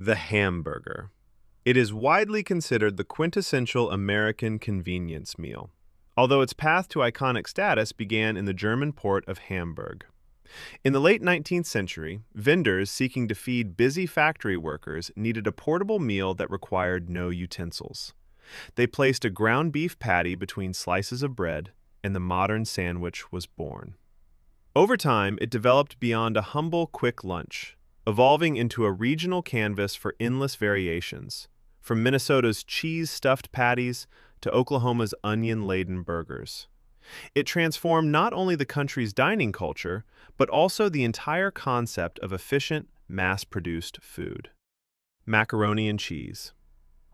The hamburger. It is widely considered the quintessential American convenience meal, although its path to iconic status began in the German port of Hamburg. In the late 19th century, vendors seeking to feed busy factory workers needed a portable meal that required no utensils. They placed a ground beef patty between slices of bread, and the modern sandwich was born. Over time, it developed beyond a humble, quick lunch, evolving into a regional canvas for endless variations, from Minnesota's cheese-stuffed patties to Oklahoma's onion-laden burgers. It transformed not only the country's dining culture, but also the entire concept of efficient, mass-produced food. Macaroni and cheese.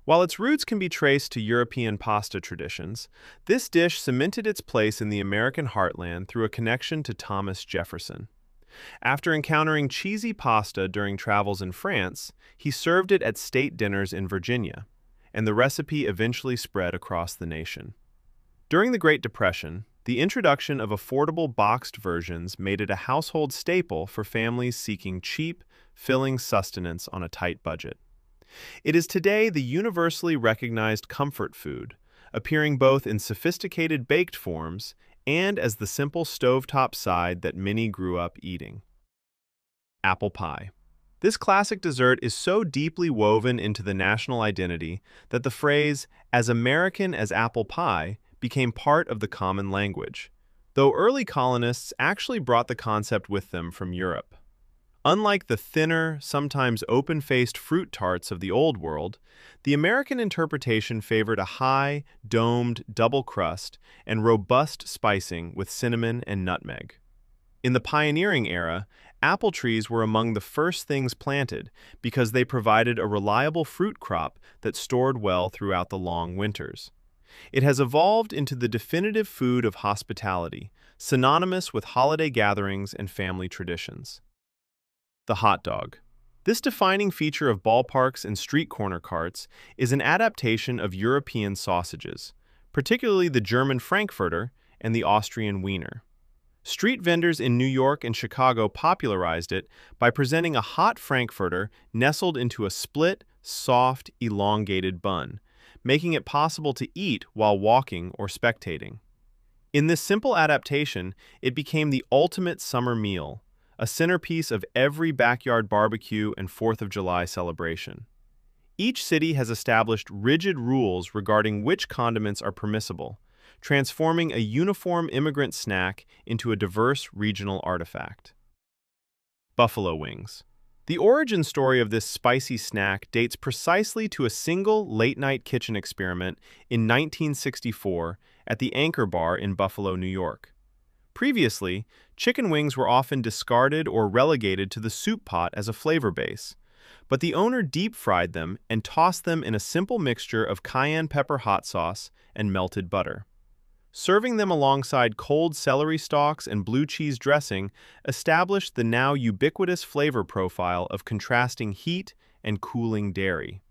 While its roots can be traced to European pasta traditions, this dish cemented its place in the American heartland through a connection to Thomas Jefferson. After encountering cheesy pasta during travels in France, he served it at state dinners in Virginia, and the recipe eventually spread across the nation. During the Great Depression, the introduction of affordable boxed versions made it a household staple for families seeking cheap, filling sustenance on a tight budget. It is today the universally recognized comfort food, appearing both in sophisticated baked forms and as the simple stovetop side that many grew up eating. Apple pie. This classic dessert is so deeply woven into the national identity that the phrase, "as American as apple pie," became part of the common language, though early colonists actually brought the concept with them from Europe. Unlike the thinner, sometimes open-faced fruit tarts of the Old World, the American interpretation favored a high, domed double crust and robust spicing with cinnamon and nutmeg. In the pioneering era, apple trees were among the first things planted because they provided a reliable fruit crop that stored well throughout the long winters. It has evolved into the definitive food of hospitality, synonymous with holiday gatherings and family traditions. The hot dog. This defining feature of ballparks and street corner carts is an adaptation of European sausages, particularly the German Frankfurter and the Austrian Wiener. Street vendors in New York and Chicago popularized it by presenting a hot Frankfurter nestled into a split, soft, elongated bun, making it possible to eat while walking or spectating. In this simple adaptation, it became the ultimate summer meal, a centerpiece of every backyard barbecue and 4th of July celebration. Each city has established rigid rules regarding which condiments are permissible, transforming a uniform immigrant snack into a diverse regional artifact. Buffalo wings. The origin story of this spicy snack dates precisely to a single late-night kitchen experiment in 1964 at the Anchor Bar in Buffalo, New York. Previously, chicken wings were often discarded or relegated to the soup pot as a flavor base, but the owner deep-fried them and tossed them in a simple mixture of cayenne pepper hot sauce and melted butter. Serving them alongside cold celery stalks and blue cheese dressing established the now ubiquitous flavor profile of contrasting heat and cooling dairy.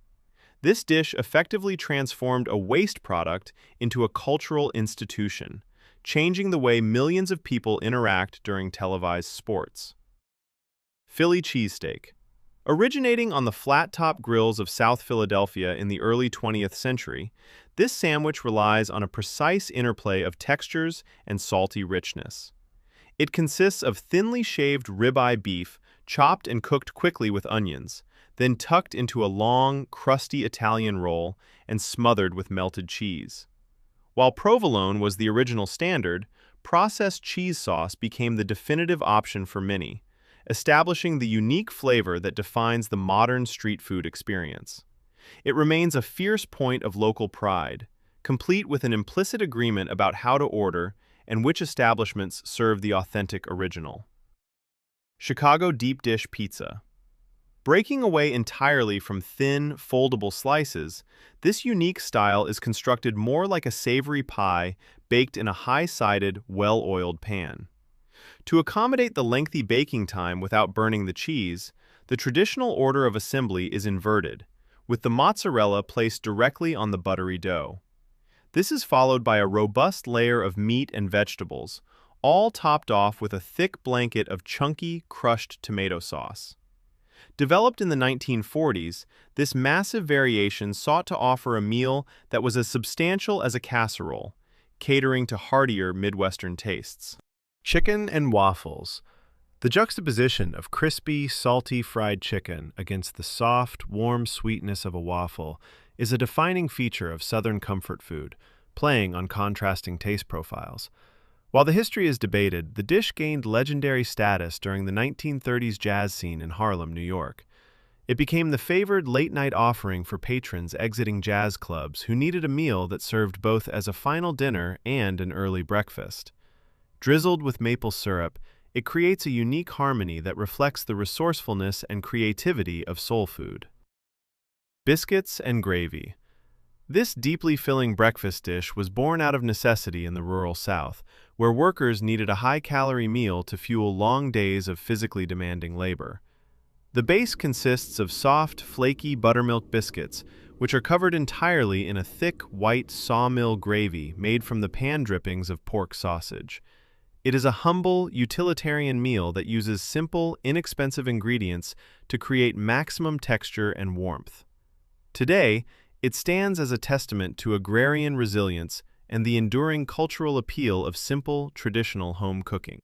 This dish effectively transformed a waste product into a cultural institution, changing the way millions of people interact during televised sports. Philly cheesesteak. Originating on the flat-top grills of South Philadelphia in the early 20th century, this sandwich relies on a precise interplay of textures and salty richness. It consists of thinly shaved ribeye beef chopped and cooked quickly with onions, then tucked into a long, crusty Italian roll and smothered with melted cheese. While provolone was the original standard, processed cheese sauce became the definitive option for many, establishing the unique flavor that defines the modern street food experience. It remains a fierce point of local pride, complete with an implicit agreement about how to order and which establishments serve the authentic original. Chicago deep dish pizza. Breaking away entirely from thin, foldable slices, this unique style is constructed more like a savory pie baked in a high-sided, well-oiled pan. To accommodate the lengthy baking time without burning the cheese, the traditional order of assembly is inverted, with the mozzarella placed directly on the buttery dough. This is followed by a robust layer of meat and vegetables, all topped off with a thick blanket of chunky, crushed tomato sauce. Developed in the 1940s, this massive variation sought to offer a meal that was as substantial as a casserole, catering to heartier Midwestern tastes. Chicken and waffles. The juxtaposition of crispy, salty fried chicken against the soft, warm sweetness of a waffle is a defining feature of Southern comfort food, playing on contrasting taste profiles. While the history is debated, the dish gained legendary status during the 1930s jazz scene in Harlem, New York. It became the favored late-night offering for patrons exiting jazz clubs who needed a meal that served both as a final dinner and an early breakfast. Drizzled with maple syrup, it creates a unique harmony that reflects the resourcefulness and creativity of soul food. Biscuits and gravy. This deeply filling breakfast dish was born out of necessity in the rural South, where workers needed a high-calorie meal to fuel long days of physically demanding labor. The base consists of soft, flaky buttermilk biscuits, which are covered entirely in a thick, white sawmill gravy made from the pan drippings of pork sausage. It is a humble, utilitarian meal that uses simple, inexpensive ingredients to create maximum texture and warmth. Today, it stands as a testament to agrarian resilience and the enduring cultural appeal of simple, traditional home cooking.